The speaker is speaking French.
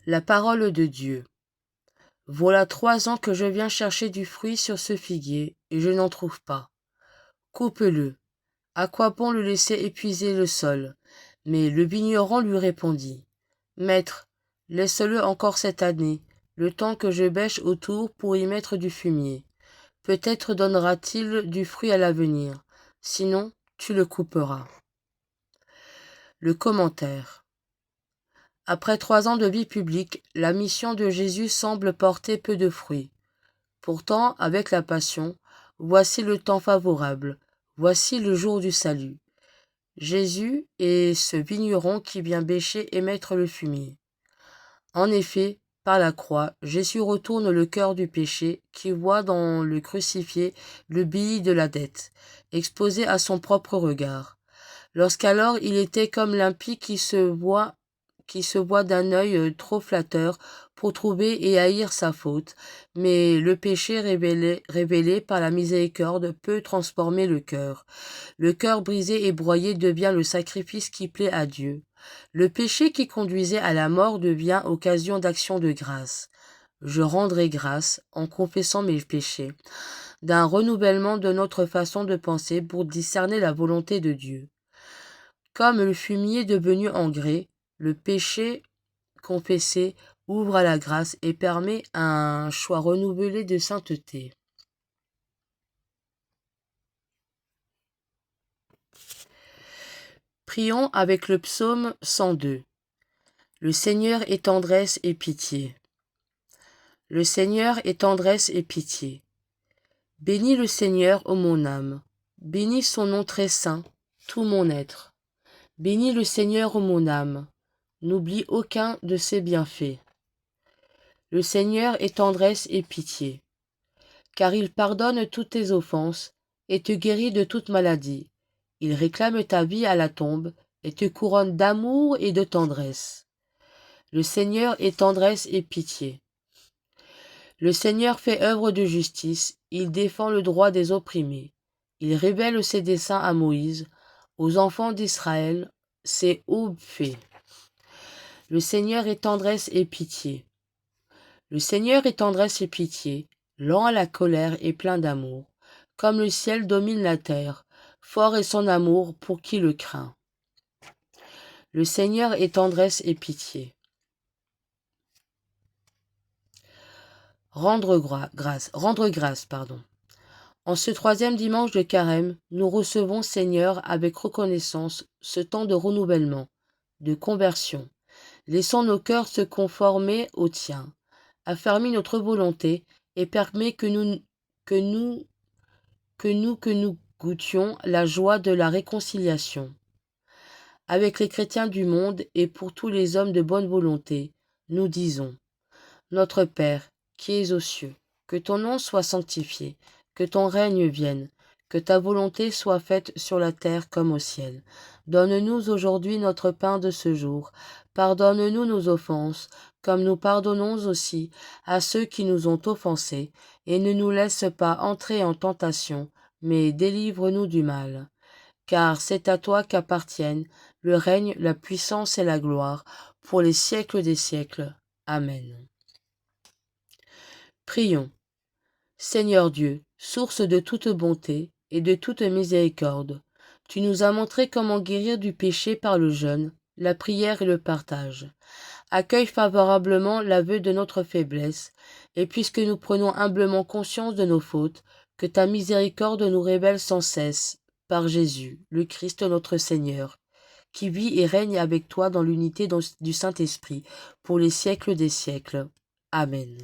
La parole de Dieu. Voilà 3 ans que je viens chercher du fruit sur ce figuier, et je n'en trouve pas. Coupe-le. À quoi bon le laisser épuiser le sol? Mais le vigneron lui répondit. Maître, laisse-le encore cette année, le temps que je bêche autour pour y mettre du fumier. Peut-être donnera-t-il du fruit à l'avenir, sinon tu le couperas. Le commentaire. Après 3 ans de vie publique, la mission de Jésus semble porter peu de fruits. Pourtant, avec la Passion, voici le temps favorable, voici le jour du salut. Jésus est ce vigneron qui vient bêcher et mettre le fumier. En effet, par la croix, Jésus retourne le cœur du péché qui voit dans le crucifié le billet de la dette, exposé à son propre regard. Lorsqu'alors il était comme l'impie qui se voit d'un œil trop flatteur pour trouver et haïr sa faute, mais le péché révélé par la miséricorde peut transformer le cœur. Le cœur brisé et broyé devient le sacrifice qui plaît à Dieu. Le péché qui conduisait à la mort devient occasion d'action de grâce. Je rendrai grâce, en confessant mes péchés, d'un renouvellement de notre façon de penser pour discerner la volonté de Dieu. Comme le fumier devenu engrais, le péché confessé ouvre à la grâce et permet un choix renouvelé de sainteté. Prions avec le psaume 102. Le Seigneur est tendresse et pitié. Le Seigneur est tendresse et pitié. Bénis le Seigneur, ô mon âme. Bénis son nom très saint, tout mon être. Bénis le Seigneur, ô mon âme. N'oublie aucun de ses bienfaits. Le Seigneur est tendresse et pitié, car il pardonne toutes tes offenses et te guérit de toute maladie. Il réclame ta vie à la tombe et te couronne d'amour et de tendresse. Le Seigneur est tendresse et pitié. Le Seigneur fait œuvre de justice, il défend le droit des opprimés. Il révèle ses desseins à Moïse, aux enfants d'Israël, ses hauts faits. Le Seigneur est tendresse et pitié. Le Seigneur est tendresse et pitié, lent à la colère et plein d'amour. Comme le ciel domine la terre, fort est son amour pour qui le craint. Le Seigneur est tendresse et pitié. Rendre grâce. En ce 3e dimanche de Carême, nous recevons, Seigneur, avec reconnaissance, ce temps de renouvellement, de conversion. Laissons nos cœurs se conformer au tien. Affermis notre volonté et permets que nous goûtions la joie de la réconciliation. Avec les chrétiens du monde et pour tous les hommes de bonne volonté, nous disons: Notre Père, qui es aux cieux, que ton nom soit sanctifié, que ton règne vienne, que ta volonté soit faite sur la terre comme au ciel. Donne-nous aujourd'hui notre pain de ce jour. Pardonne-nous nos offenses, comme nous pardonnons aussi à ceux qui nous ont offensés, et ne nous laisse pas entrer en tentation, mais délivre-nous du mal. Car c'est à toi qu'appartiennent le règne, la puissance et la gloire, pour les siècles des siècles. Amen. Prions. Seigneur Dieu, source de toute bonté et de toute miséricorde, tu nous as montré comment guérir du péché par le jeûne, la prière et le partage. Accueille favorablement l'aveu de notre faiblesse, et puisque nous prenons humblement conscience de nos fautes, que ta miséricorde nous révèle sans cesse, par Jésus, le Christ notre Seigneur, qui vit et règne avec toi dans l'unité du Saint-Esprit, pour les siècles des siècles. Amen.